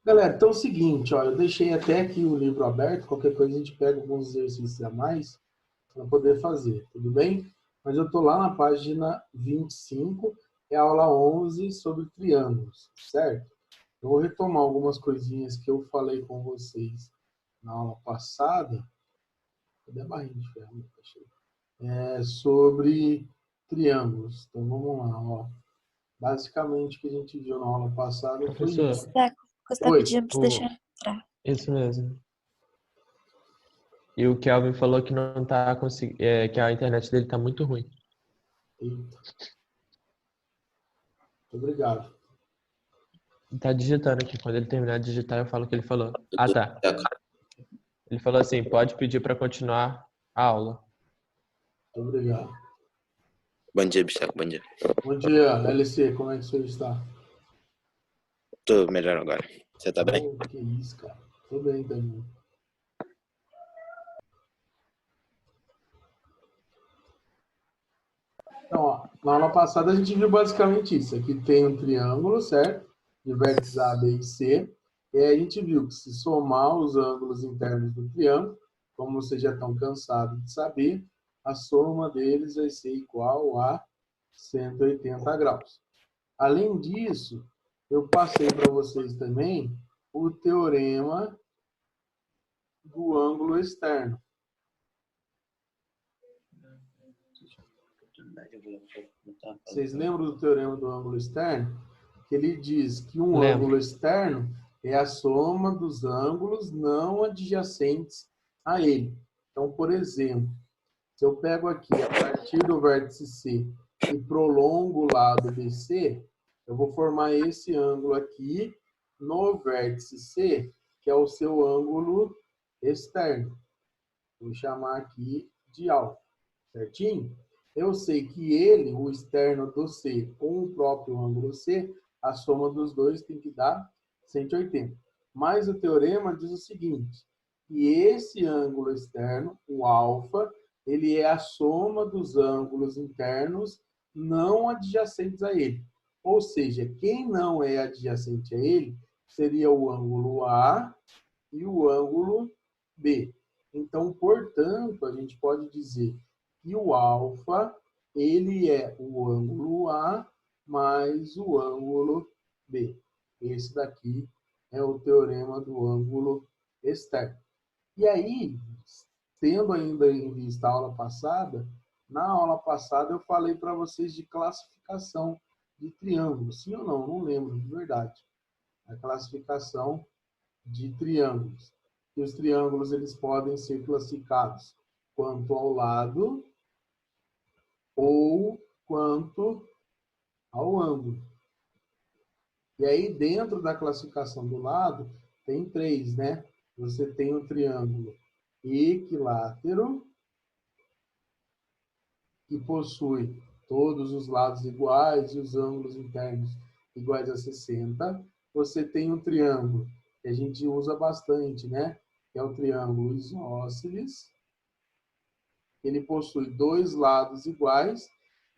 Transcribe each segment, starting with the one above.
Galera, então é o seguinte, ó, eu deixei até aqui o livro aberto, qualquer coisa a gente pega alguns exercícios a mais para poder fazer, tudo bem? Mas eu estou lá na página 25, é a aula 11 sobre triângulos, certo? Eu vou retomar algumas coisinhas que eu falei com vocês na aula passada. Cadê a barrinha de ferro? Sobre triângulos. Então vamos lá, ó. Basicamente o que a gente viu na aula passada foi Professor, isso. Você está Oi. pedindo para deixar entrar. isso mesmo. E o Kelvin falou que não tá conseguindo, que a internet dele tá muito ruim. Eita. Muito obrigado. Tá digitando aqui. Quando ele terminar de digitar, eu falo o que ele falou. Ah, tá. Ele falou assim, pode pedir para continuar a aula. Muito obrigado. Bom dia, Bichaco, bom dia. Bom dia, LC, como é que você está? Tô melhor agora. Você tá bem? Oh, que isso, cara. Tô bem também. Então, ó, na aula passada a gente viu basicamente isso. Aqui tem um triângulo, certo? De vértices A, B e C. E aí a gente viu que se somar os ângulos internos do triângulo, como vocês já estão cansados de saber, a soma deles vai ser igual a 180 graus. Além disso, eu passei para vocês também o teorema do ângulo externo. Vocês lembram do teorema do ângulo externo? Que ele diz que um ângulo externo é a soma dos ângulos não adjacentes a ele. Então, por exemplo, se eu pego aqui a partir do vértice C e prolongo o lado BC, eu vou formar esse ângulo aqui no vértice C, que é o seu ângulo externo. Vou chamar aqui de alfa, certinho? Eu sei que ele, o externo do C com o próprio ângulo C, a soma dos dois tem que dar 180. Mas o teorema diz o seguinte, que esse ângulo externo, o alfa, ele é a soma dos ângulos internos não adjacentes a ele. Ou seja, quem não é adjacente a ele seria o ângulo A e o ângulo B. Então, portanto, a gente pode dizer que o alfa, ele é o ângulo A mais o ângulo B. Esse daqui é o teorema do ângulo externo. E aí, tendo ainda em vista a aula passada, na aula passada eu falei para vocês de classificação de triângulos. Sim ou não? Não lembro, de verdade. A classificação de triângulos. E os triângulos eles podem ser classificados quanto ao lado ou quanto ao ângulo. E aí, dentro da classificação do lado, tem três, né? Você tem o triângulo equilátero, que possui todos os lados iguais e os ângulos internos iguais a 60. Você tem um triângulo que a gente usa bastante, né? Que é o triângulo isósceles. Ele possui dois lados iguais.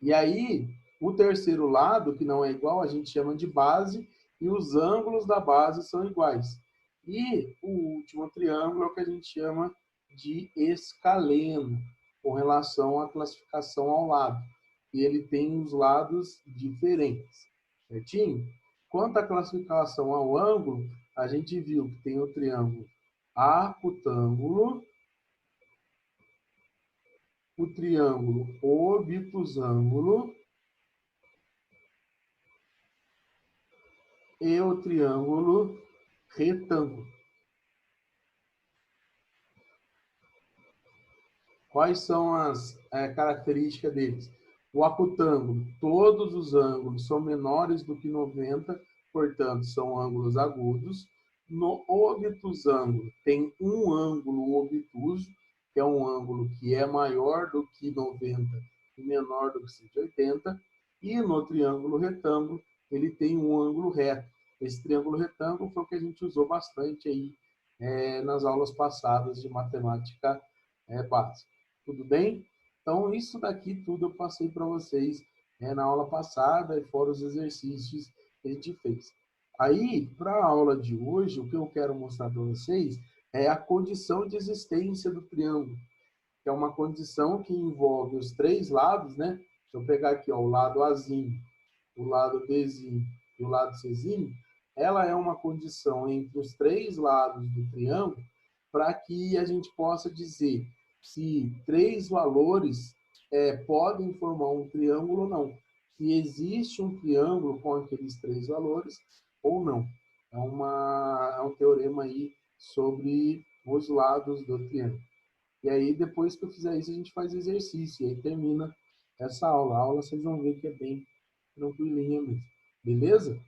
E aí, o terceiro lado, que não é igual, a gente chama de base, e os ângulos da base são iguais. E o último triângulo é o que a gente chama de escaleno, com relação à classificação ao lado. E ele tem os lados diferentes, certinho? Quanto à classificação ao ângulo, a gente viu que tem o triângulo acutângulo, o triângulo obtusângulo e o triângulo retângulo. Quais são as características deles? O acutângulo, todos os ângulos são menores do que 90, portanto, são ângulos agudos. No obtusângulo, tem um ângulo obtuso, que é um ângulo que é maior do que 90 e menor do que 180. E no triângulo retângulo, ele tem um ângulo reto. Esse triângulo retângulo foi o que a gente usou bastante aí nas aulas passadas de matemática básica. Tudo bem? Então, isso daqui tudo eu passei para vocês na aula passada e fora os exercícios que a gente fez. Aí, para a aula de hoje, o que eu quero mostrar para vocês é a condição de existência do triângulo, que é uma condição que envolve os três lados, né? Se eu pegar aqui, ó, o lado Azinho, o lado Bzinho e o lado Czinho, ela é uma condição entre os três lados do triângulo para que a gente possa dizer se três valores podem formar um triângulo ou não. Se existe um triângulo com aqueles três valores ou não. É um teorema aí sobre os lados do triângulo. E aí, depois que eu fizer isso, a gente faz exercício. E aí termina essa aula. A aula vocês vão ver que é bem tranquilinha mesmo. Beleza?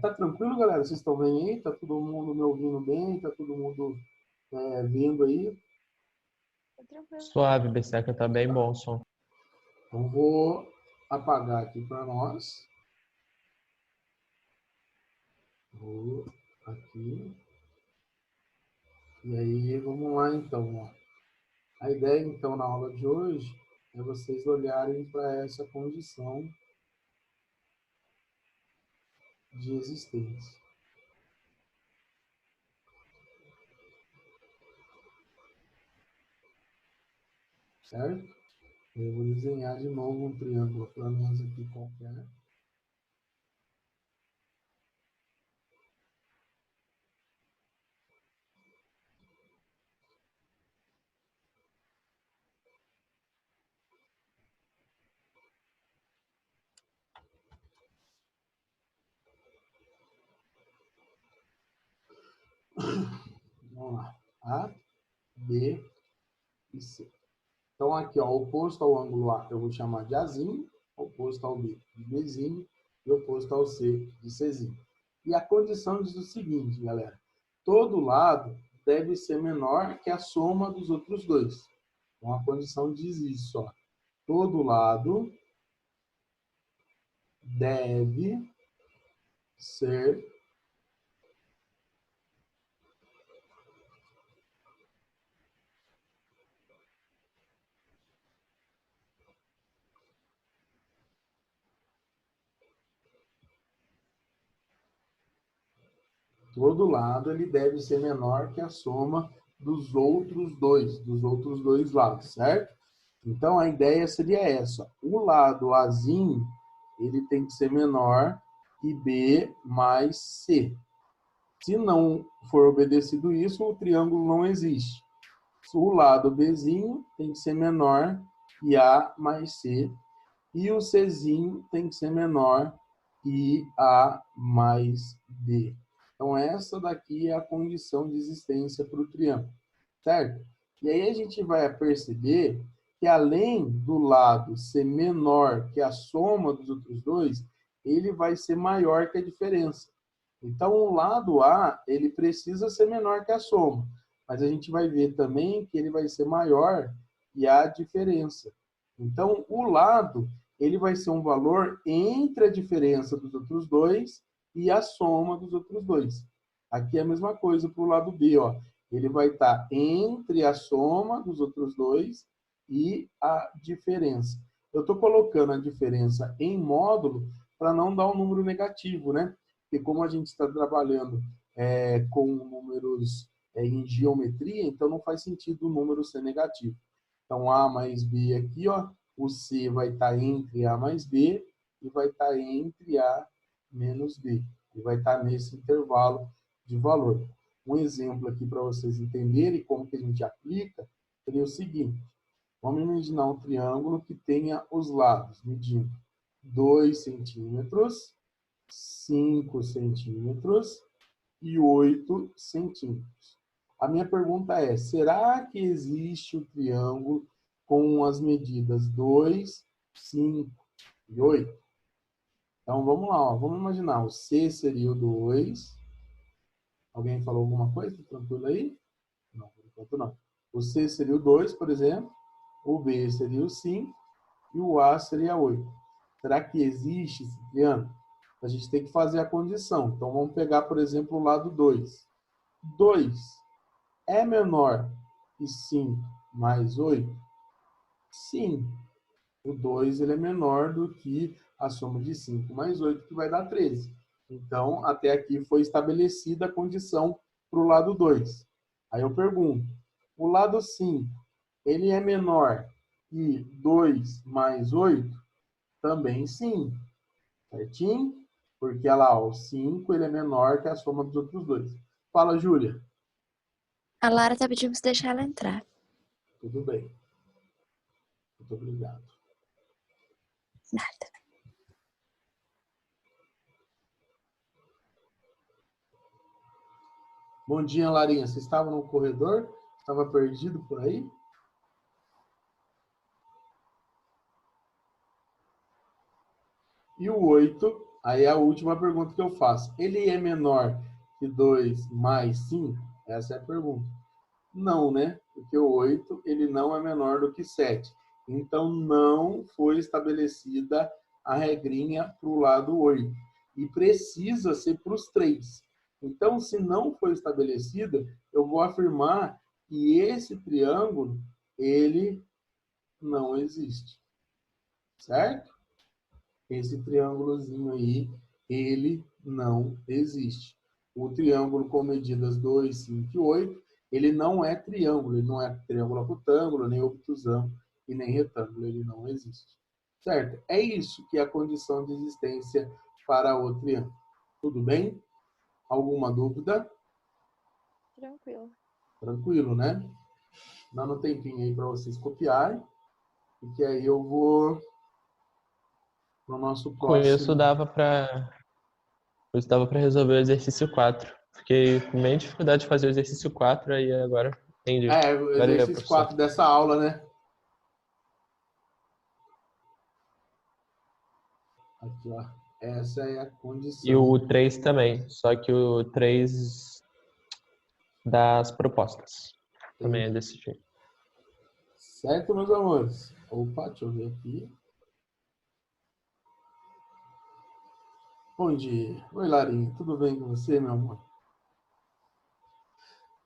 Tá tranquilo, galera? Vocês estão vendo aí? Tá todo mundo me ouvindo bem? Tá todo mundo vendo aí? Suave, Besseca, tá bem bom o som. Então, vou apagar aqui para nós. Vou aqui. E aí, vamos lá então. Ó. A ideia, então, na aula de hoje é vocês olharem para essa condição de existência. Certo? Eu vou desenhar de novo um triângulo para nós aqui qualquer. Vamos lá. A, B e C. Então, aqui, ó, oposto ao ângulo A, eu vou chamar de Azinho, oposto ao B de Bzinho e oposto ao C de Czinho. E a condição diz o seguinte, galera. Todo lado deve ser menor que a soma dos outros dois. Então, a condição diz isso, ó. Todo lado deve ser todo lado ele deve ser menor que a soma dos outros dois lados, certo? Então, a ideia seria essa. O lado Azinho, ele tem que ser menor que B mais C. Se não for obedecido isso, o triângulo não existe. O lado Bzinho tem que ser menor que A mais C. E o Czinho tem que ser menor que A mais B. Então, essa daqui é a condição de existência para o triângulo, certo? E aí a gente vai perceber que além do lado ser menor que a soma dos outros dois, ele vai ser maior que a diferença. Então, o lado A, ele precisa ser menor que a soma, mas a gente vai ver também que ele vai ser maior que a diferença. Então, o lado, ele vai ser um valor entre a diferença dos outros dois e a soma dos outros dois. Aqui é a mesma coisa para o lado B, ó. Ele vai estar entre a soma dos outros dois e a diferença. Eu estou colocando a diferença em módulo para não dar um número negativo, né? Porque como a gente está trabalhando com números em geometria, então não faz sentido o número ser negativo. Então, A mais B aqui, ó, o C vai estar entre A mais B e vai estar entre A menos B. E vai estar nesse intervalo de valor. Um exemplo aqui para vocês entenderem como que a gente aplica seria o seguinte. Vamos imaginar um triângulo que tenha os lados medindo 2 centímetros, 5 centímetros e 8 centímetros. A minha pergunta é, será que existe o triângulo com as medidas 2, 5 e 8? Então, vamos lá, ó. Vamos imaginar, o C seria o 2. Alguém falou alguma coisa? Tranquilo aí? Não, por enquanto não. O C seria o 2, por exemplo. O B seria o 5. E o A seria 8. Será que existe esse triângulo? A gente tem que fazer a condição. Então, vamos pegar, por exemplo, o lado 2. 2 é menor que 5 mais 8? Sim. O 2 ele é menor do que a soma de 5 mais 8, que vai dar 13. Então, até aqui foi estabelecida a condição para o lado 2. Aí eu pergunto, o lado 5, ele é menor que 2 mais 8? Também sim, certinho? Porque olha lá, o 5 ele é menor que a soma dos outros dois. Fala, Júlia. A Lara tá pedindo pra você deixar ela entrar. Tudo bem. Muito obrigado. Nada. Bom dia, Larinha. Você estava no corredor? Estava perdido por aí? E o 8, aí é a última pergunta que eu faço. Ele é menor que 2 mais 5? Essa é a pergunta. Não, né? Porque o 8, ele não é menor do que 7. Então, não foi estabelecida a regrinha para o lado 8. E precisa ser para os 3. Então, se não foi estabelecida, eu vou afirmar que esse triângulo, ele não existe. Certo? Esse triângulozinho aí, ele não existe. O triângulo com medidas 2, 5 e 8, ele não é triângulo, ele não é triângulo acutângulo, nem obtusão e nem retângulo, ele não existe. Certo? É isso que é a condição de existência para o triângulo. Tudo bem? Alguma dúvida? Tranquilo. Tranquilo, né? Dando um tempinho aí para vocês copiarem, porque aí eu vou no nosso próximo. Com isso dava para resolver o exercício 4. Fiquei com meio dificuldade de fazer o exercício 4, aí agora entendi. É, o exercício 4 dessa aula, né? Aqui, ó. Essa é a condição. E o 3 também, só que o 3 das propostas. Também é desse jeito. Certo, meus amores? Opa, deixa eu ver aqui. Bom dia. Oi, Larinha. Tudo bem com você, meu amor?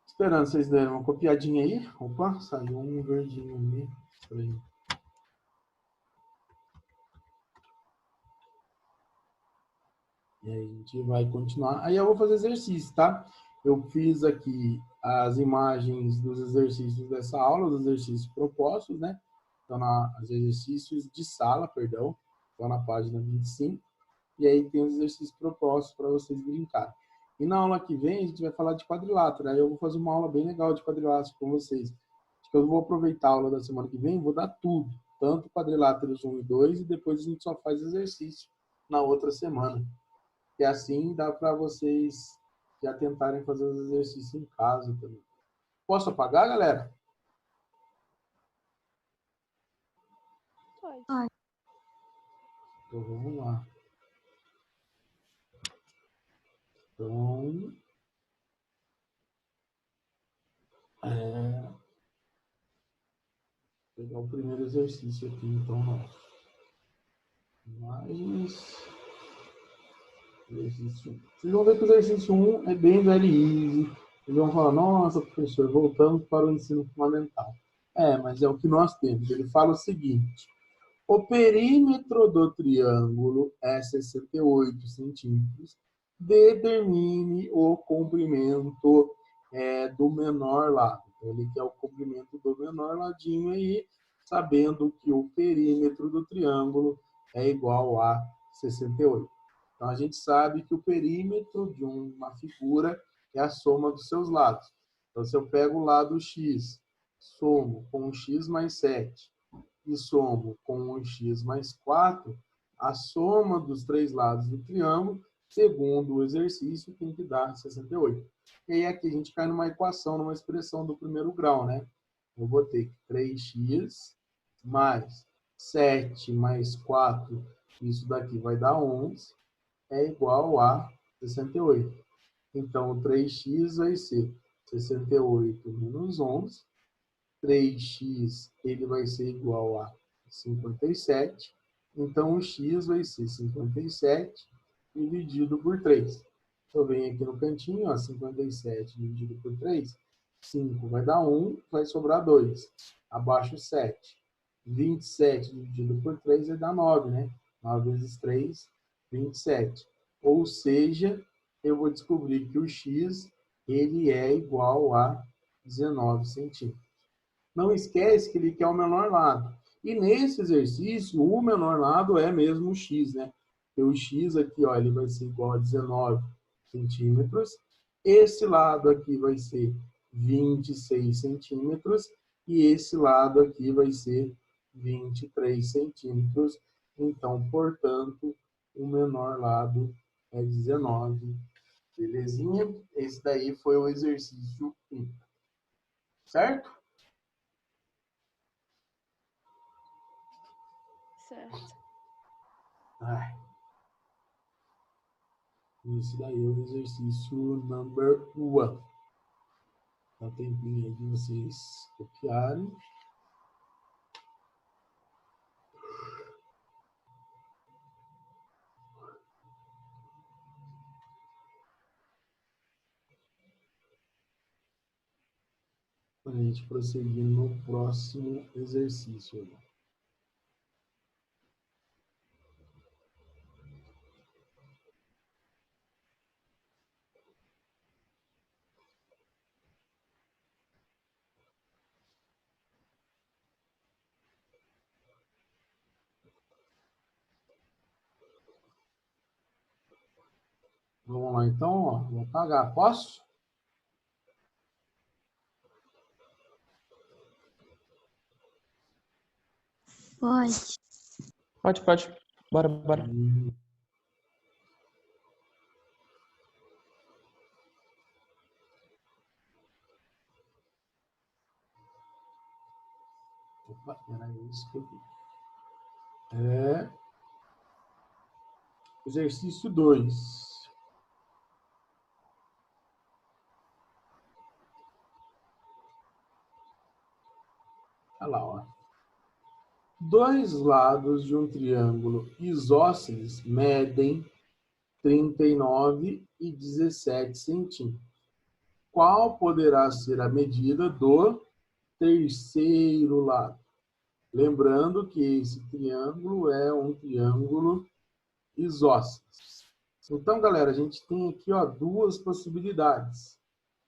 Esperando vocês derem uma copiadinha aí. Opa, saiu um verdinho ali. Peraí. E aí a gente vai continuar. Aí eu vou fazer exercício, tá? Eu fiz aqui as imagens dos exercícios dessa aula, os exercícios propostos, né? Então, os exercícios de sala, perdão. Estão na página 25. E aí tem os exercícios propostos para vocês brincarem. E na aula que vem, a gente vai falar de quadrilátero. Aí eu vou fazer uma aula bem legal de quadrilátero com vocês. Acho que eu vou aproveitar a aula da semana que vem, vou dar tudo. Tanto quadriláteros 1 e 2, e depois a gente só faz exercício na outra semana. E assim dá para vocês já tentarem fazer os exercícios em casa também. Posso apagar, galera? Pode. Então vamos lá. Então, vou pegar o primeiro exercício aqui, então, nosso. Mais exercício 1. Vocês vão ver que o exercício 1 é bem very easy. Eles vão falar, nossa, professor, voltamos para o ensino fundamental. Mas é o que nós temos. Ele fala o seguinte: o perímetro do triângulo é 68 centímetros. Determine o comprimento do menor lado. Então, ele quer o comprimento do menor ladinho aí, sabendo que o perímetro do triângulo é igual a 68. Então, a gente sabe que o perímetro de uma figura é a soma dos seus lados. Então, se eu pego o lado x, somo com x mais 7, e somo com 1x mais 4, a soma dos três lados do triângulo, segundo o exercício, tem que dar 68. E aí aqui a gente cai numa equação, numa expressão do primeiro grau, né? Eu vou ter 3x mais 7 mais 4, isso daqui vai dar 11, é igual a 68. Então, o 3x vai ser 68 menos 11. 3x ele vai ser igual a 57. Então, o x vai ser 57 dividido por 3. Eu venho aqui no cantinho, ó, 57 dividido por 3. 5 vai dar 1, vai sobrar 2. Abaixo 7. 27 dividido por 3 vai dar 9, né? 9 vezes 3, 27. ou seja, eu vou descobrir que o x ele é igual a 19 centímetros. Não esquece que ele quer o menor lado. E nesse exercício, o menor lado é mesmo o x, né? Porque o x aqui, ó, ele vai ser igual a 19 centímetros. Esse lado aqui vai ser 26 centímetros. E esse lado aqui vai ser 23 centímetros. Então, portanto, o menor lado é 19. Belezinha? Esse daí foi o exercício 1. Certo? Certo. Ai. Esse daí é o exercício number 1. Dá um tempinho aí de vocês copiarem. Para a gente prosseguir no próximo exercício. Vamos lá, então, ó, vou apagar. Posso? Pode. Pode. Bora. Opa, era isso que eu vi. Exercício 2. Olha lá, ó. Dois lados de um triângulo isósceles medem 39 e 17 centímetros. Qual poderá ser a medida do terceiro lado? Lembrando que esse triângulo é um triângulo isósceles. Então, galera, a gente tem aqui, ó, duas possibilidades.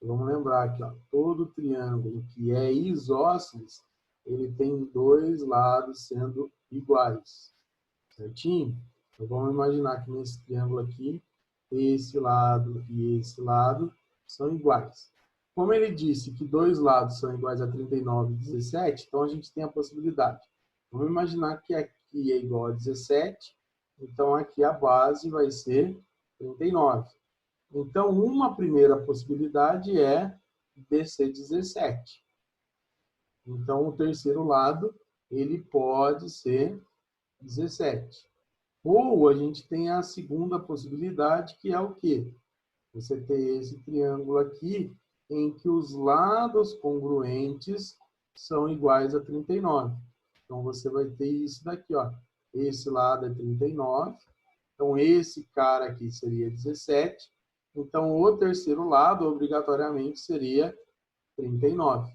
Vamos lembrar aqui, ó, todo triângulo que é isósceles, ele tem dois lados sendo iguais. Certinho? Então, vamos imaginar que nesse triângulo aqui, esse lado e esse lado são iguais. Como ele disse que dois lados são iguais a 39 e 17, então a gente tem a possibilidade. Vamos imaginar que aqui é igual a 17, então aqui a base vai ser 39. Então, uma primeira possibilidade é descer 17. Então, o terceiro lado, ele pode ser 17. Ou a gente tem a segunda possibilidade, que é o quê? Você ter esse triângulo aqui, em que os lados congruentes são iguais a 39. Então, você vai ter isso daqui, ó. Esse lado é 39. Então, esse cara aqui seria 17. Então, o terceiro lado, obrigatoriamente, seria 39.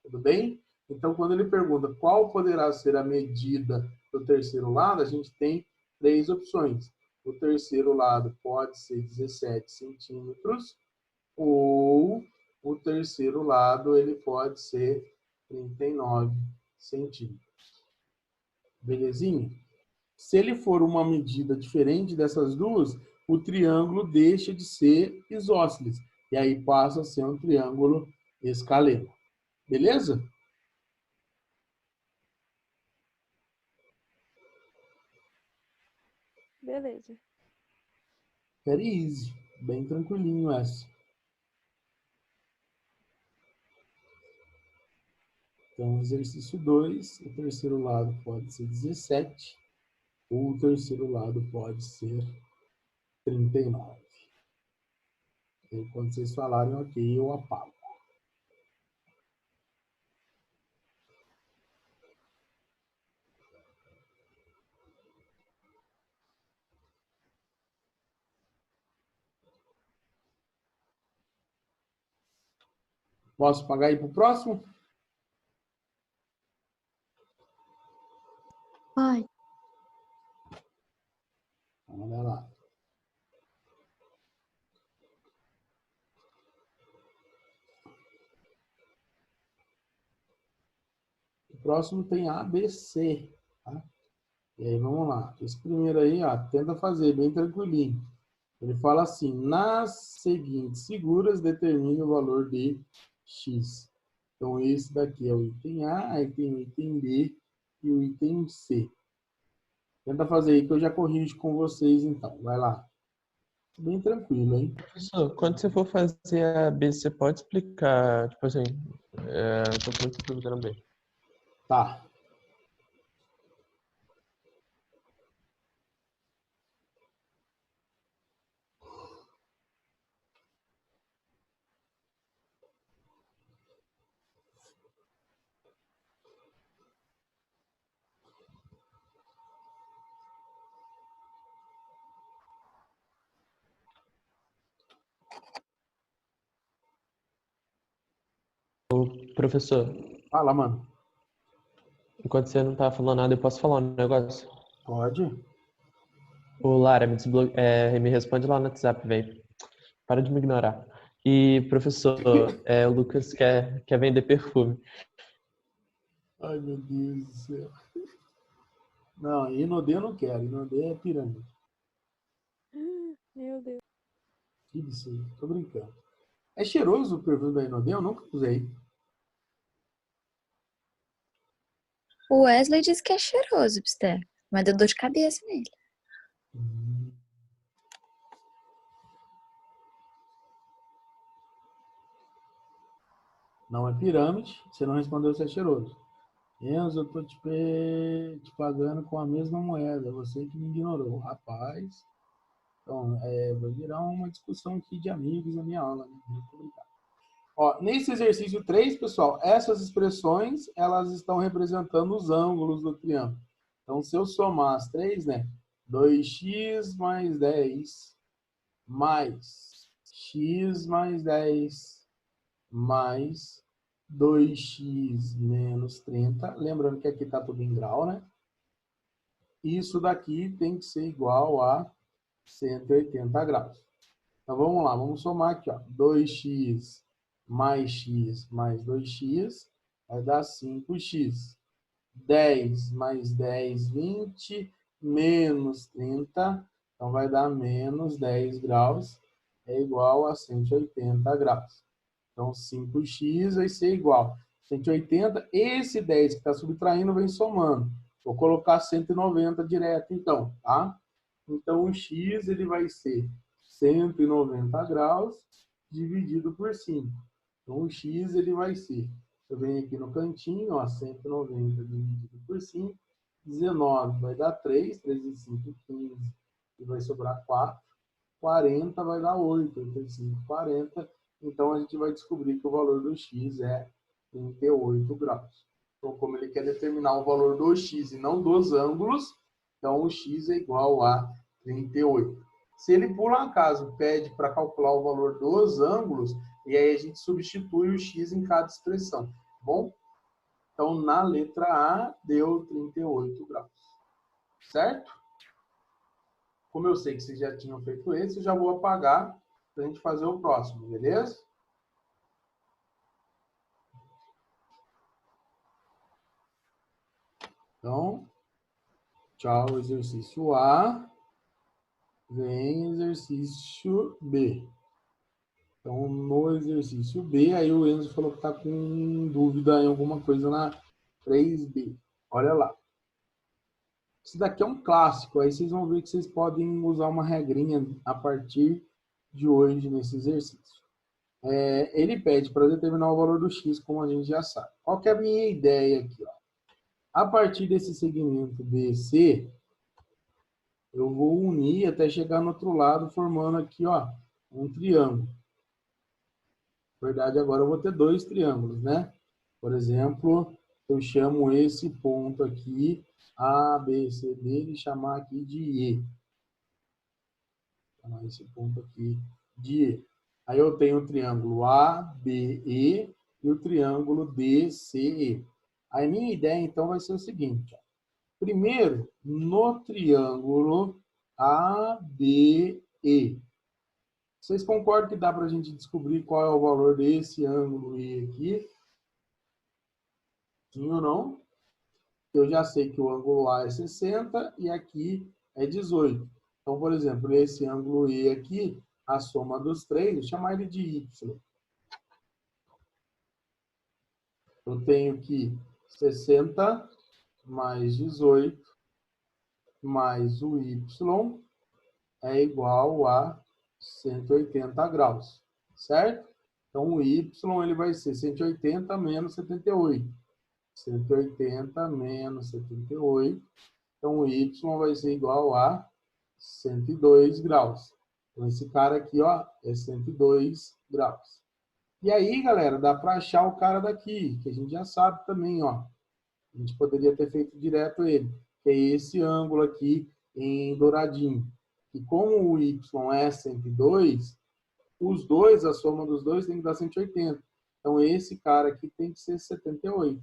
Tudo bem? Então, quando ele pergunta qual poderá ser a medida do terceiro lado, a gente tem três opções. O terceiro lado pode ser 17 centímetros, ou o terceiro lado ele pode ser 39 centímetros. Belezinha? Se ele for uma medida diferente dessas duas, o triângulo deixa de ser isósceles. E aí passa a ser um triângulo escaleno. Beleza? Beleza. Very easy. Bem tranquilinho essa. Então, exercício 2, o terceiro lado pode ser 17, ou o terceiro lado pode ser 39. E quando vocês falarem ok, eu apago. Posso apagar aí para o próximo? Pode. Olha lá. próximo tem ABC, tá? E aí, vamos lá. Esse primeiro aí, ó, tenta fazer bem tranquilinho. Ele fala assim, nas seguintes figuras, determine o valor de x. Então, esse daqui é o item A, aí tem o item B e o item C. Tenta fazer aí que eu já corrijo com vocês, então. Vai lá. Bem tranquilo, hein? Professor, quando você for fazer a B, você pode explicar, tipo assim, tô com muita dúvida no B. Tá. Professor, Fala, mano. enquanto você não tá falando nada, eu posso falar um negócio? Pode? Ô, Lara, me responde lá no WhatsApp, velho. Para de me ignorar. E, professor, o Lucas quer vender perfume. Ai, meu Deus do céu. Não, Inodê eu não quero. Inodê é pirâmide. Meu Deus. Que isso aí? Tô brincando. É cheiroso o perfume da Inodê? Eu nunca usei. O Wesley disse que é cheiroso, Pisté, mas deu dor de cabeça nele. Não é pirâmide. Você não respondeu se é cheiroso. Enzo, eu tô te pagando com a mesma moeda. Você que me ignorou. Rapaz. Então, vai virar uma discussão aqui de amigos na minha aula, né? Muito obrigado. Ó, nesse exercício 3, pessoal, essas expressões, elas estão representando os ângulos do triângulo. Então, se eu somar as três, né? 2x mais 10 mais x mais 10 mais 2x menos 30. Lembrando que aqui está tudo em grau, né? Isso daqui tem que ser igual a 180 graus. Então, vamos lá. Vamos somar aqui, ó. 2x mais 2x vai dar 5x. 10 mais 10, 20, menos 30, então vai dar menos 10 graus, é igual a 180 graus. Então, 5x vai ser igual a 180. Esse 10 que está subtraindo vem somando. Vou colocar 190 direto, então, tá? Então, o x ele vai ser 190 graus dividido por 5. Então, o x ele vai ser, eu venho aqui no cantinho, ó, 190 dividido por 5, 19 vai dar 3, 3 e 5, 15, e vai sobrar 4. 40 vai dar 8, 85, 40. Então, a gente vai descobrir que o valor do x é 38 graus. Então, como ele quer determinar o valor do x e não dos ângulos, então o x é igual a 38. Se ele, por um acaso, pede para calcular o valor dos ângulos, e aí a gente substitui o x em cada expressão, tá bom? Então, na letra A, deu 38 graus. Certo? Como eu sei que vocês já tinham feito esse, eu já vou apagar para a gente fazer o próximo, beleza? Então, tchau, exercício A. Vem exercício B. Então, no exercício B, aí o Enzo falou que está com dúvida em alguma coisa na 3B. Olha lá. Isso daqui é um clássico. Aí vocês vão ver que vocês podem usar uma regrinha a partir de hoje nesse exercício. Ele pede para determinar o valor do x, como a gente já sabe. Qual que é a minha ideia aqui? Ó? A partir desse segmento BC, eu vou unir até chegar no outro lado, formando aqui, ó, um triângulo. Na verdade, agora eu vou ter dois triângulos, né? Por exemplo, eu chamo esse ponto aqui, A, B, C, D, e chamar aqui de E. Chamar esse ponto aqui de E. Aí eu tenho o triângulo ABE e o triângulo DCE. Aí minha ideia, então, vai ser o seguinte. Ó. Primeiro, no triângulo ABE. Vocês concordam que dá para a gente descobrir qual é o valor desse ângulo E aqui? Sim ou não? eu já sei que o ângulo A é 60 e aqui é 18. Então, por exemplo, esse ângulo E aqui, a soma dos três, vou chamar ele de Y. Eu tenho que 60 mais 18 mais o Y é igual a 180 graus, certo? Então, o Y ele vai ser 180 menos 78. 180 menos 78. Então, o Y vai ser igual a 102 graus. Então, esse cara aqui, ó, é 102 graus. E aí, galera, dá para achar o cara daqui, que a gente já sabe também, ó. A gente poderia ter feito direto ele, que é esse ângulo aqui em douradinho. E como o Y é 102, os dois, a soma dos dois tem que dar 180. Então, esse cara aqui tem que ser 78.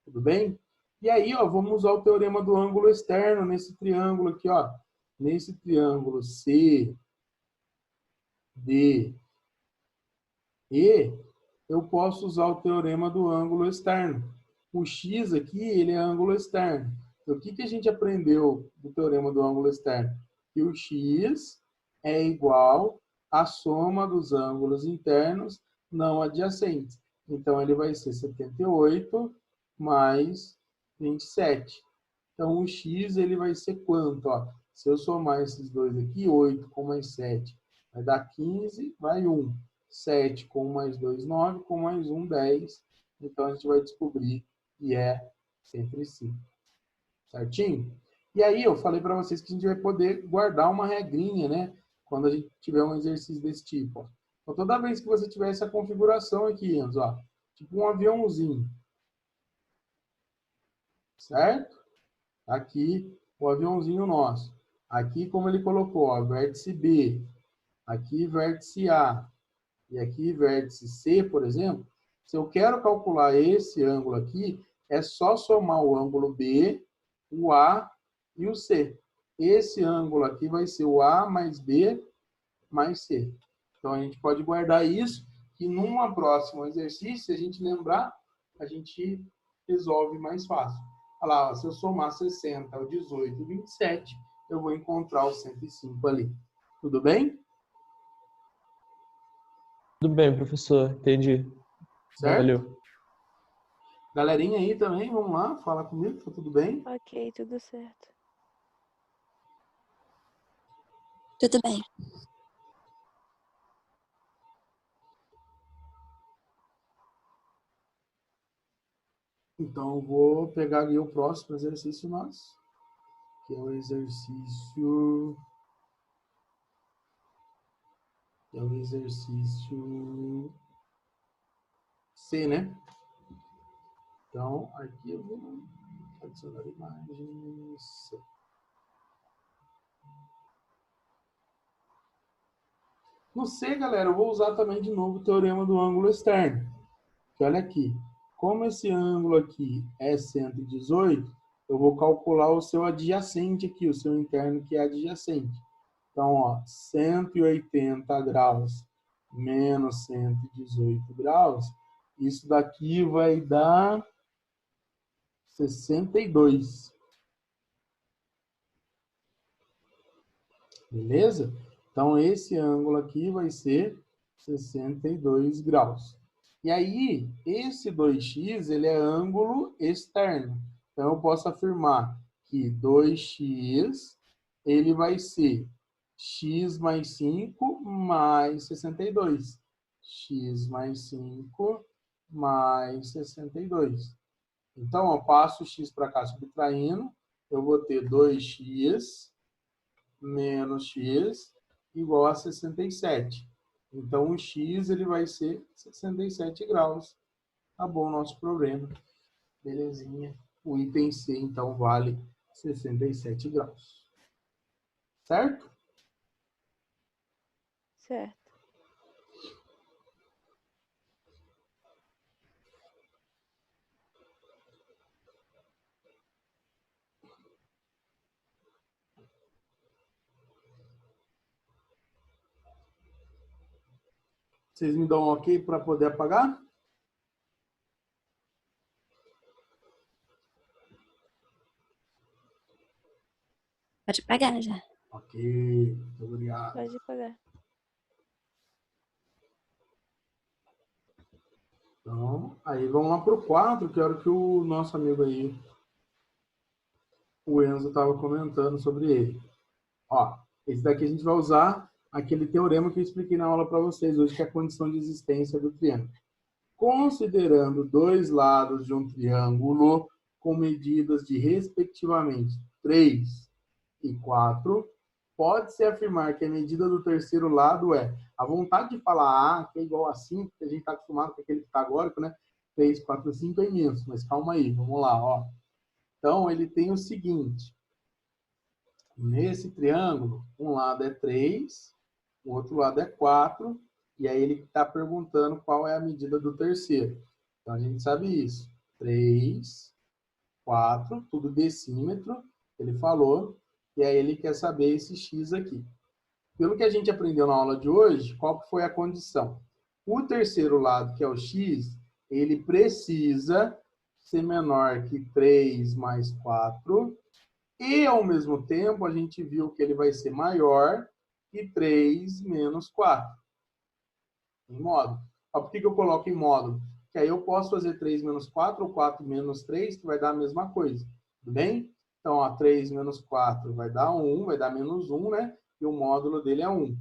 Tudo bem? E aí, ó, vamos usar o teorema do ângulo externo nesse triângulo aqui, ó. Nesse triângulo C, D, E, eu posso usar o teorema do ângulo externo. O X aqui, ele é ângulo externo. Então, o que a gente aprendeu do teorema do ângulo externo? Que o X é igual à soma dos ângulos internos não adjacentes. Então, ele vai ser 78 mais 27. Então, o X ele vai ser quanto? Ó, se eu somar esses dois aqui, 8 com mais 7, vai dar 15, vai 1. 7 com mais 2, 9, com mais 1, 10. Então, a gente vai descobrir que é 105. Certinho? E aí, eu falei para vocês que a gente vai poder guardar uma regrinha, né? Quando a gente tiver um exercício desse tipo. Ó. Então, toda vez que você tiver essa configuração aqui, Enzo, ó, tipo um aviãozinho. Certo? Aqui, o aviãozinho nosso. Aqui, como ele colocou, ó, vértice B. Aqui, vértice A. E aqui, vértice C, por exemplo. Se eu quero calcular esse ângulo aqui, é só somar o ângulo B, o A e o C. Esse ângulo aqui vai ser o A mais B mais C. Então, a gente pode guardar isso, que num próximo exercício, se a gente lembrar, a gente resolve mais fácil. Olha lá, ó, se eu somar 60, o 18 e 27, eu vou encontrar o 105 ali. Tudo bem? Tudo bem, professor. Entendi. Certo? Valeu. Galerinha aí também, vamos lá, fala comigo, tá tudo bem? Ok, tudo certo. Tudo bem. Então, eu vou pegar ali o próximo exercício nosso, que é o exercício... C, né? Então, aqui eu vou adicionar imagens. No C, galera, eu vou usar também de novo o teorema do ângulo externo. Que olha aqui, como esse ângulo aqui é 118, eu vou calcular o seu adjacente aqui, o seu interno que é adjacente. Então, ó, 180 graus menos 118 graus, isso daqui vai dar 62. Beleza? Então, esse ângulo aqui vai ser 62 graus. E aí, esse 2x, ele é ângulo externo. Então, eu posso afirmar que 2x, ele vai ser x mais 5 mais 62. X mais 5 mais 62. Então, eu passo o x para cá subtraindo, eu vou ter 2x menos x igual a 67. Então, o x ele vai ser 67 graus. Tá bom o nosso problema. Belezinha. O item C, então, vale 67 graus. Certo? Certo. Vocês me dão um ok para poder apagar? Pode pagar já. Ok, muito obrigado. Pode pagar. Então, aí vamos lá para o 4, que era o que o nosso amigo aí, o Enzo, estava comentando sobre ele. Ó, esse daqui a gente vai usar aquele teorema que eu expliquei na aula para vocês hoje, que é a condição de existência do triângulo. Considerando dois lados de um triângulo com medidas de, respectivamente, 3 e 4, pode-se afirmar que a medida do terceiro lado é a vontade de falar A, que é igual a 5, que a gente está acostumado com aquele pitagórico, né? 3, 4, 5 é imenso, mas calma aí, vamos lá, ó. Então, ele tem o seguinte. Nesse triângulo, um lado é 3, o outro lado é 4, e aí ele está perguntando qual é a medida do terceiro. Então, a gente sabe isso. 3, 4, tudo decímetro, ele falou, e aí ele quer saber esse x aqui. Pelo que a gente aprendeu na aula de hoje, qual que foi a condição? O terceiro lado, que é o x, ele precisa ser menor que 3 mais 4, e, ao mesmo tempo, a gente viu que ele vai ser maior que 3 menos 4. Em módulo. Por que eu coloco em módulo? Que aí eu posso fazer 3 menos 4 ou 4 menos 3, que vai dar a mesma coisa. Tudo bem? Então, ó, 3 menos 4 vai dar 1, vai dar menos 1, né? E o módulo dele é 1.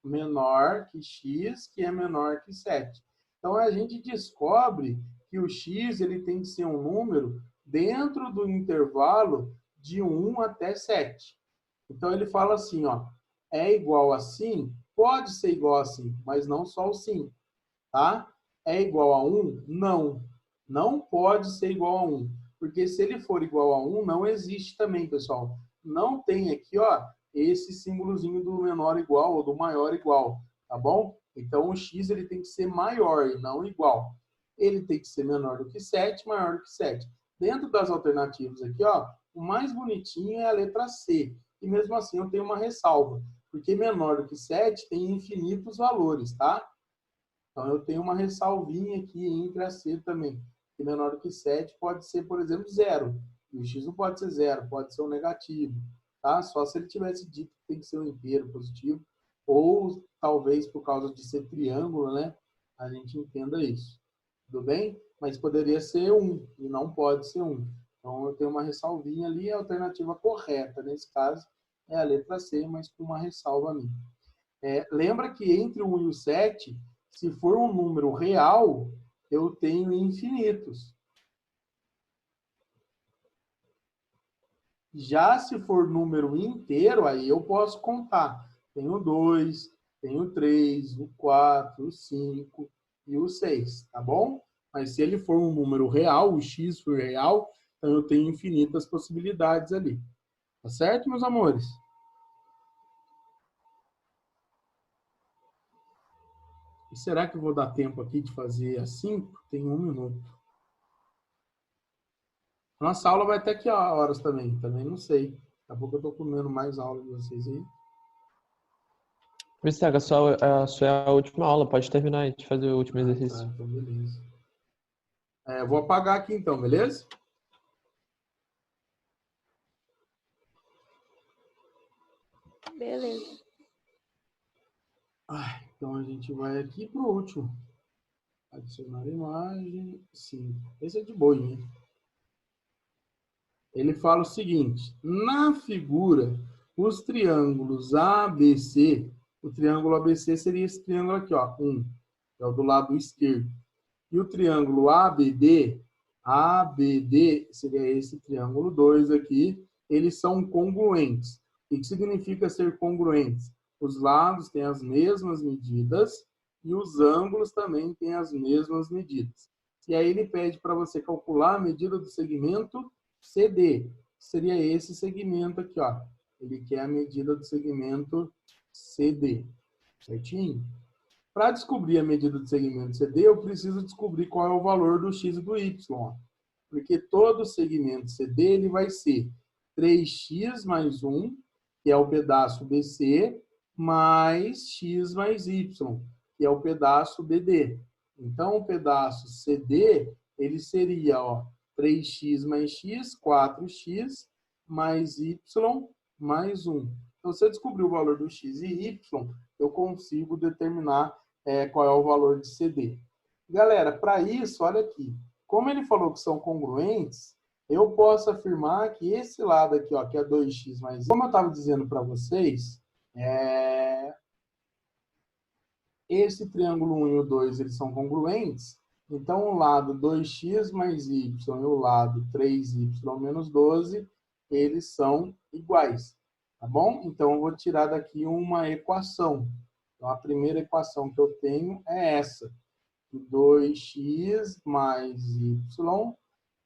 Menor que x, que é menor que 7. Então, a gente descobre que o x ele tem que ser um número dentro do intervalo de 1 até 7. Então, ele fala assim, ó, é igual a 5, pode ser igual a 5, mas não só o 5, tá? É igual a 1? Não. Não pode ser igual a 1, porque se ele for igual a 1, não existe também, pessoal. Não tem aqui, ó, esse símbolozinho do menor igual ou do maior igual, tá bom? Então, o x ele tem que ser maior e não igual. Ele tem que ser menor do que 7, maior do que 7. Dentro das alternativas aqui, ó, o mais bonitinho é a letra C. E mesmo assim eu tenho uma ressalva, porque menor do que 7 tem infinitos valores, tá? Então eu tenho uma ressalvinha aqui entre a C também. Que menor do que 7 pode ser, por exemplo, 0. E o x não pode ser 0, pode ser um negativo. Tá? Só se ele tivesse dito que tem que ser um inteiro positivo. Ou talvez por causa de ser triângulo, né? A gente entenda isso. Tudo bem? Mas poderia ser 1 e não pode ser 1. Então eu tenho uma ressalvinha ali, a alternativa correta nesse caso é a letra C, mas com uma ressalva minha. Lembra que entre o 1 e o 7, se for um número real, eu tenho infinitos. Já se for número inteiro, aí eu posso contar. Tenho 2, tenho 3, o 4, o 5 e o 6, tá bom? Mas se ele for um número real, o x for real, então eu tenho infinitas possibilidades ali. Tá certo, meus amores? E será que eu vou dar tempo aqui de fazer as 5? Tem 1 minuto. Nossa aula vai até que horas também? Também não sei. Daqui a pouco eu estou comendo mais aula de vocês aí. Mister, a sua é a última aula. Pode terminar e fazer o último exercício. Tá, então beleza. Eu vou apagar aqui então, beleza? Beleza. Então a gente vai aqui para o último. Adicionar imagem. 5. Esse é de boi, hein? Ele fala o seguinte. Na figura, os triângulos ABC, o triângulo ABC seria esse triângulo aqui, ó. 1, que é o do lado esquerdo. E o triângulo ABD seria esse triângulo 2 aqui. Eles são congruentes. O que significa ser congruentes? Os lados têm as mesmas medidas e os ângulos também têm as mesmas medidas. E aí ele pede para você calcular a medida do segmento CD. Seria esse segmento aqui, ó. Ele quer a medida do segmento CD. Certinho? Para descobrir a medida do segmento CD, eu preciso descobrir qual é o valor do x e do y. Porque todo segmento CD ele vai ser 3x mais 1, que é o pedaço BC, mais x mais y, que é o pedaço BD. Então, o pedaço CD, ele seria, ó, 3x mais x, 4x, mais y, mais 1. Então, se eu descobrir o valor do x e y, eu consigo determinar qual é o valor de CD. Galera, para isso, olha aqui. Como ele falou que são congruentes, eu posso afirmar que esse lado aqui, ó, que é 2x mais... Como eu estava dizendo para vocês, esse triângulo 1 e o 2, eles são congruentes. Então, o lado 2x mais y e o lado 3y menos 12, eles são iguais. Tá bom? Então, eu vou tirar daqui uma equação. Então, a primeira equação que eu tenho é essa. 2x mais y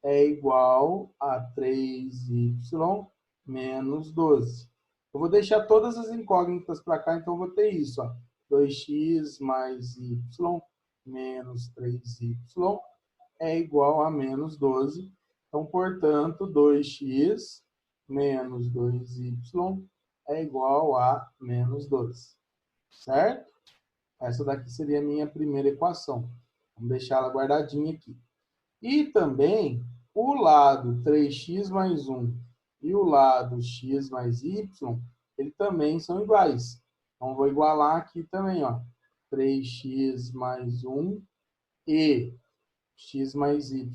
é igual a 3y menos 12. Eu vou deixar todas as incógnitas para cá, então eu vou ter isso. Ó. 2x mais y menos 3y é igual a menos 12. Então, portanto, 2x menos 2y é igual a menos 12. Certo? Essa daqui seria a minha primeira equação. Vamos deixar ela guardadinha aqui. E também, o lado 3x mais 1 e o lado x mais y, eles também são iguais. Então, vou igualar aqui também, ó. 3x mais 1 e x mais y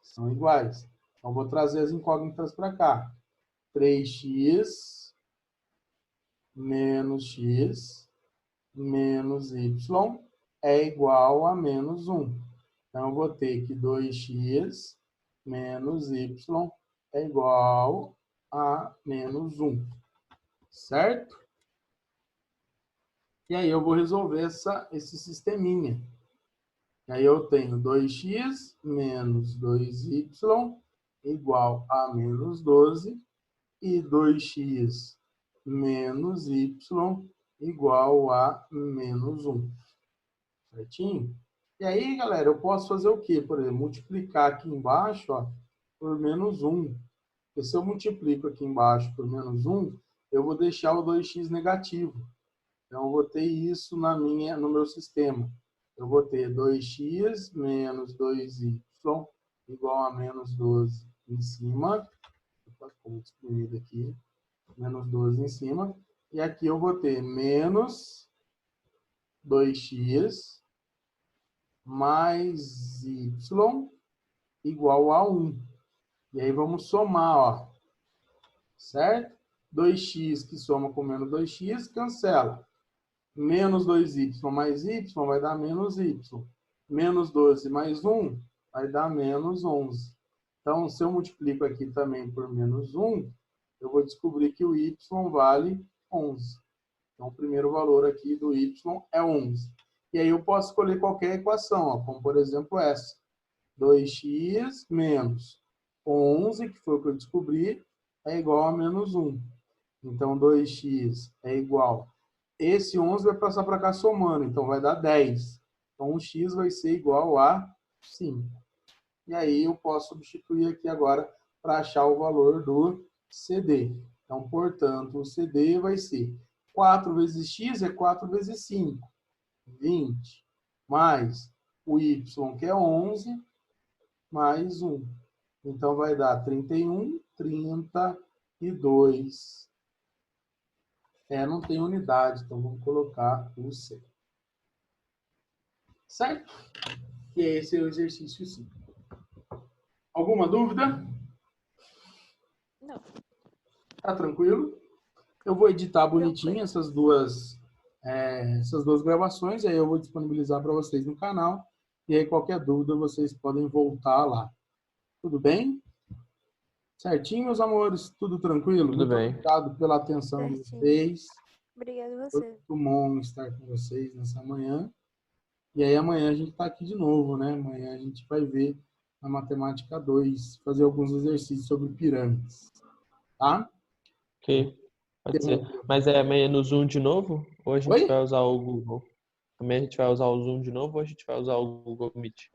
são iguais. Então, vou trazer as incógnitas para cá. 3x menos x menos y é igual a menos 1. Então, eu vou ter que 2x menos y é igual a menos 1. Certo? E aí, eu vou resolver esse sisteminha. E aí, eu tenho 2x menos 2y igual a menos 12 e 2x menos y igual a menos 1. Certinho? E aí, galera, eu posso fazer o quê? Por exemplo, multiplicar aqui embaixo, ó, por menos 1. Porque se eu multiplico aqui embaixo por menos 1, eu vou deixar o 2x negativo. Então, eu vou ter isso no meu sistema. Eu vou ter 2x menos 2y igual a menos 12 em cima. Vou excluir aqui. Menos 12 em cima. E aqui eu vou ter menos 2x mais y igual a 1. E aí vamos somar, ó. Certo? 2x que soma com menos 2x, cancela. Menos 2y mais y vai dar menos y. Menos 12 mais 1 vai dar menos 11. Então, se eu multiplico aqui também por menos 1, eu vou descobrir que o y vale 11. Então, o primeiro valor aqui do y é 11. E aí eu posso escolher qualquer equação, ó, como por exemplo essa. 2x menos 11, que foi o que eu descobri, é igual a menos 1. Então, 2x é igual... Esse 11 vai passar para cá somando, então vai dar 10. Então, o x vai ser igual a 5. E aí eu posso substituir aqui agora para achar o valor do CD. Então, portanto, o CD vai ser 4 vezes x é 4 vezes 5. 20. Mais o y, que é 11, mais 1. Então, vai dar 31, 32. Não tem unidade, então vamos colocar o C. Certo? E esse é o exercício 5. Alguma dúvida? Não. Tá tranquilo? Eu vou editar bonitinho essas duas gravações, e aí eu vou disponibilizar para vocês no canal. E aí, qualquer dúvida, vocês podem voltar lá. Tudo bem? Certinho, meus amores? Tudo tranquilo? Tudo bem. Muito obrigado pela atenção de vocês. Obrigada a Foi você. muito bom estar com vocês nessa manhã. E aí, amanhã a gente está aqui de novo, né? Amanhã a gente vai ver a matemática 2, fazer alguns exercícios sobre pirâmides. Tá? Ok, pode ser. Mas é amanhã no Zoom de novo? Ou a gente Oi? vai usar o Google? Amanhã a gente vai usar o Zoom de novo ou a gente vai usar o Google Meet?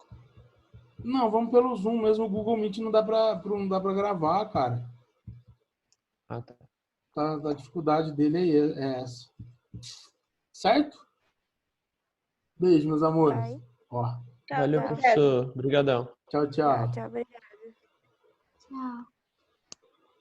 Não, vamos pelo Zoom mesmo. O Google Meet não dá pra gravar, cara. Ah, tá. A dificuldade dele é essa. Certo? Beijo, meus amores. Vai. Ó. Tchau, Valeu, tchau. professor. Obrigadão. Tchau, tchau. Tchau, obrigada. Tchau.